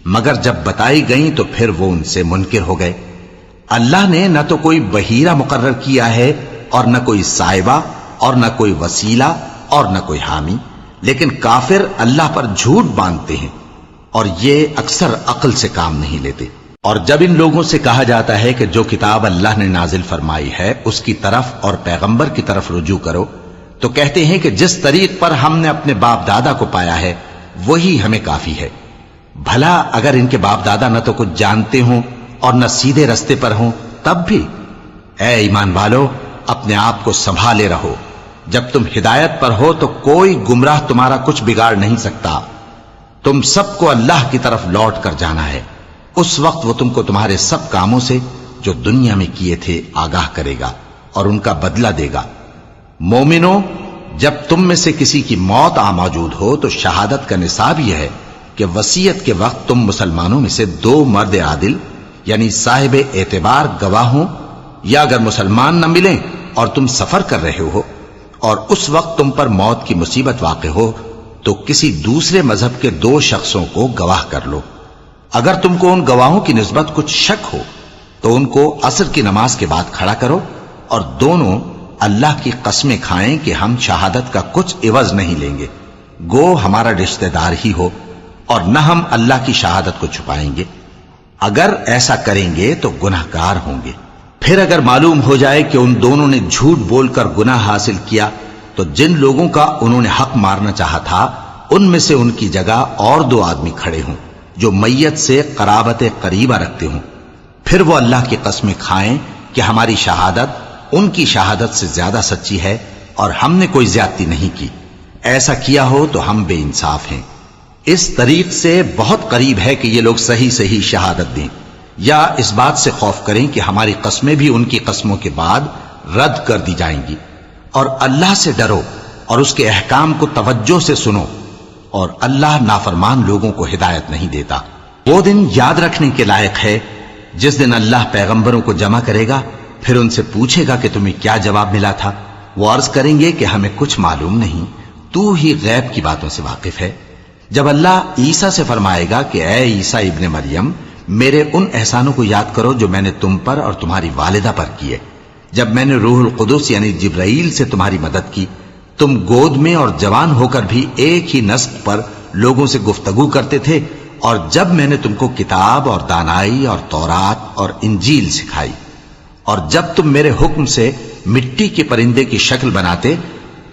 مگر جب بتائی گئیں تو پھر وہ ان سے منکر ہو گئے۔ اللہ نے نہ تو کوئی بحیرہ مقرر کیا ہے اور نہ کوئی صاحبہ اور نہ کوئی وسیلہ اور نہ کوئی حامی، لیکن کافر اللہ پر جھوٹ باندھتے ہیں، اور یہ اکثر عقل سے کام نہیں لیتے۔ اور جب ان لوگوں سے کہا جاتا ہے کہ جو کتاب اللہ نے نازل فرمائی ہے اس کی طرف اور پیغمبر کی طرف رجوع کرو، تو کہتے ہیں کہ جس طریق پر ہم نے اپنے باپ دادا کو پایا ہے وہی ہمیں کافی ہے۔ بھلا اگر ان کے باپ دادا نہ تو کچھ جانتے ہوں اور نہ سیدھے رستے پر ہوں تب بھی؟ اے ایمان والو، اپنے آپ کو سنبھالے رہو، جب تم ہدایت پر ہو تو کوئی گمراہ تمہارا کچھ بگاڑ نہیں سکتا۔ تم سب کو اللہ کی طرف لوٹ کر جانا ہے، اس وقت وہ تم کو تمہارے سب کاموں سے جو دنیا میں کیے تھے آگاہ کرے گا اور ان کا بدلہ دے گا۔ مومنو، جب تم میں سے کسی کی موت آ موجود ہو تو شہادت کا نصاب یہ ہے کہ وصیت کے وقت تم مسلمانوں میں سے 2 مرد عادل یعنی صاحب اعتبار گواہ ہوں، یا اگر مسلمان نہ ملیں اور تم سفر کر رہے ہو اور اس وقت تم پر موت کی مصیبت واقع ہو تو کسی دوسرے مذہب کے 2 شخصوں کو گواہ کر لو۔ اگر تم کو ان گواہوں کی نسبت کچھ شک ہو تو ان کو عصر کی نماز کے بعد کھڑا کرو، اور دونوں اللہ کی قسمیں کھائیں کہ ہم شہادت کا کچھ عوض نہیں لیں گے، گو ہمارا رشتہ دار ہی ہو، اور نہ ہم اللہ کی شہادت کو چھپائیں گے۔ اگر ایسا کریں گے تو گناہ گار ہوں گے۔ پھر اگر معلوم ہو جائے کہ ان دونوں نے جھوٹ بول کر گناہ حاصل کیا تو جن لوگوں کا انہوں نے حق مارنا چاہا تھا ان میں سے ان کی جگہ اور 2 آدمی کھڑے ہوں جو میت سے قرابت قریبہ رکھتے ہوں، پھر وہ اللہ کی قسمیں کھائیں کہ ہماری شہادت ان کی شہادت سے زیادہ سچی ہے اور ہم نے کوئی زیادتی نہیں کی۔ ایسا کیا ہو تو ہم بے انصاف ہیں۔ اس طریق سے بہت قریب ہے کہ یہ لوگ صحیح شہادت دیں، یا اس بات سے خوف کریں کہ ہماری قسمیں بھی ان کی قسموں کے بعد رد کر دی جائیں گی۔ اور اللہ سے ڈرو اور اس کے احکام کو توجہ سے سنو، اور اللہ نافرمان لوگوں کو ہدایت نہیں دیتا۔ وہ دن یاد رکھنے کے لائق ہے جس دن اللہ پیغمبروں کو جمع کرے گا، پھر ان سے پوچھے گا کہ تمہیں کیا جواب ملا تھا۔ وہ عرض کریں گے کہ ہمیں کچھ معلوم نہیں، تو ہی غیب کی باتوں سے واقف ہے۔ جب اللہ عیسیٰ سے فرمائے گا کہ اے عیسیٰ ابن مریم، میرے ان احسانوں کو یاد کرو جو میں نے تم پر اور تمہاری والدہ پر کیے، جب میں نے روح القدس یعنی جبرائیل سے تمہاری مدد کی، تم گود میں اور جوان ہو کر بھی ایک ہی نسق پر لوگوں سے گفتگو کرتے تھے، اور جب میں نے تم کو کتاب اور دانائی اور تورات اور انجیل سکھائی، اور جب تم میرے حکم سے مٹی کے پرندے کی شکل بناتے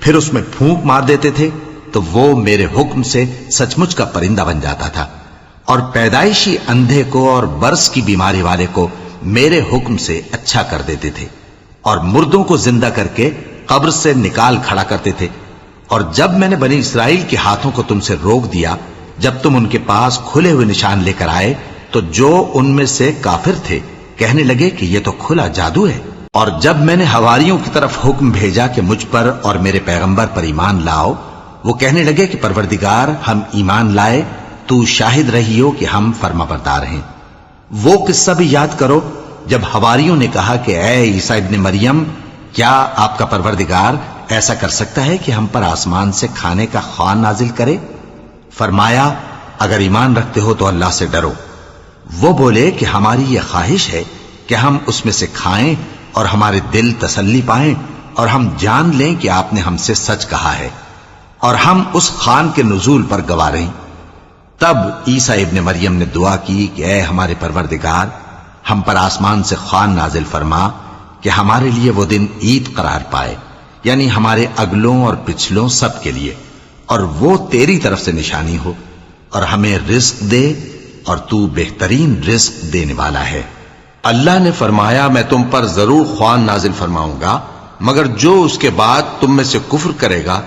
پھر اس میں پھونک مار دیتے تھے تو وہ میرے حکم سے سچ مچ کا پرندہ بن جاتا تھا، اور پیدائشی اندھے کو اور برس کی بیماری والے کو میرے حکم سے اچھا کر دیتے تھے، اور مردوں کو زندہ کر کے قبر سے نکال کھڑا کرتے تھے۔ اور جب میں نے بنی اسرائیل کے ہاتھوں کو تم سے روک دیا جب تم ان کے پاس کھلے ہوئے نشان لے کر آئے، تو جو ان میں سے کافر تھے کہنے لگے کہ یہ تو کھلا جادو ہے۔ اور جب میں نے حواریوں کی طرف حکم بھیجا کہ مجھ پر اور میرے پیغمبر پر ایمان لاؤ، وہ کہنے لگے کہ پروردگار ہم ایمان لائے، تو شاہد رہی ہو کہ ہم فرما بردار ہیں۔ وہ قصہ بھی یاد کرو جب حواریوں نے کہا کہ اے عیسیٰ ابن مریم، کیا آپ کا پروردگار ایسا کر سکتا ہے کہ ہم پر آسمان سے کھانے کا خوان نازل کرے؟ فرمایا اگر ایمان رکھتے ہو تو اللہ سے ڈرو۔ وہ بولے کہ ہماری یہ خواہش ہے کہ ہم اس میں سے کھائیں اور ہمارے دل تسلی پائیں اور ہم جان لیں کہ آپ نے ہم سے سچ کہا ہے اور ہم اس خوان کے نزول پر گواہ رہیں۔ تب عیسیٰ ابن مریم نے دعا کی کہ اے ہمارے پروردگار، ہم پر آسمان سے خوان نازل فرما کہ ہمارے لیے وہ دن عید قرار پائے، یعنی ہمارے اگلوں اور پچھلوں سب کے لیے، اور وہ تیری طرف سے نشانی ہو، اور ہمیں رزق دے اور تو بہترین رزق دینے والا ہے۔ اللہ نے فرمایا میں تم پر ضرور خوان نازل فرماؤں گا، مگر جو اس کے بعد تم میں سے کفر کرے گا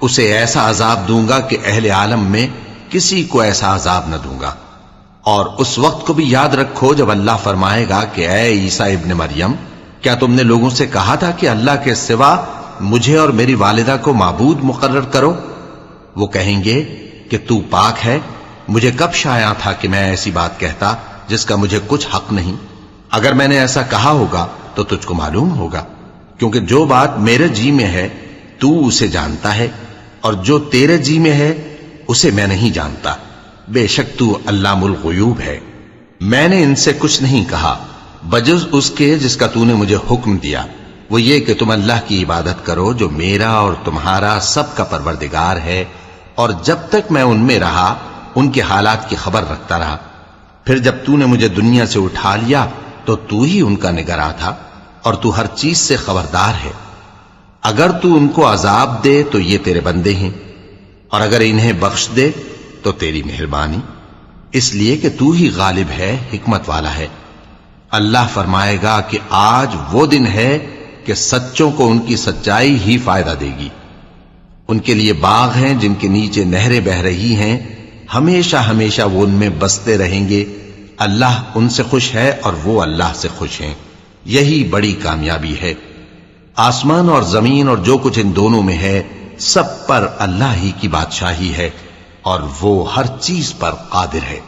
اسے ایسا عذاب دوں گا کہ اہل عالم میں کسی کو ایسا عذاب نہ دوں گا۔ اور اس وقت کو بھی یاد رکھو جب اللہ فرمائے گا کہ اے عیسیٰ ابن مریم، کیا تم نے لوگوں سے کہا تھا کہ اللہ کے سوا مجھے اور میری والدہ کو معبود مقرر کرو؟ وہ کہیں گے کہ تو پاک ہے، مجھے کب شایع تھا کہ میں ایسی بات کہتا جس کا مجھے کچھ حق نہیں۔ اگر میں نے ایسا کہا ہوگا تو تجھ کو معلوم ہوگا، کیونکہ جو بات میرے جی میں ہے تو اسے جانتا ہے، اور جو تیرے جی میں ہے اسے میں نہیں جانتا۔ بے شک تو علام الغیوب ہے۔ میں نے ان سے کچھ نہیں کہا بجز اس کے جس کا تو نے مجھے حکم دیا، وہ یہ کہ تم اللہ کی عبادت کرو جو میرا اور تمہارا سب کا پروردگار ہے، اور جب تک میں ان میں رہا ان کے حالات کی خبر رکھتا رہا۔ پھر جب تو نے مجھے دنیا سے اٹھا لیا تو تو ہی ان کا نگراں تھا، اور تو ہر چیز سے خبردار ہے۔ اگر تو ان کو عذاب دے تو یہ تیرے بندے ہیں، اور اگر انہیں بخش دے تو تیری مہربانی، اس لیے کہ تو ہی غالب ہے، حکمت والا ہے۔ اللہ فرمائے گا کہ آج وہ دن ہے کہ سچوں کو ان کی سچائی ہی فائدہ دے گی۔ ان کے لیے باغ ہیں جن کے نیچے نہریں بہ رہی ہیں، ہمیشہ ہمیشہ وہ ان میں بستے رہیں گے۔ اللہ ان سے خوش ہے اور وہ اللہ سے خوش ہیں، یہی بڑی کامیابی ہے۔ آسمان اور زمین اور جو کچھ ان دونوں میں ہے سب پر اللہ ہی کی بادشاہی ہے، اور وہ ہر چیز پر قادر ہے۔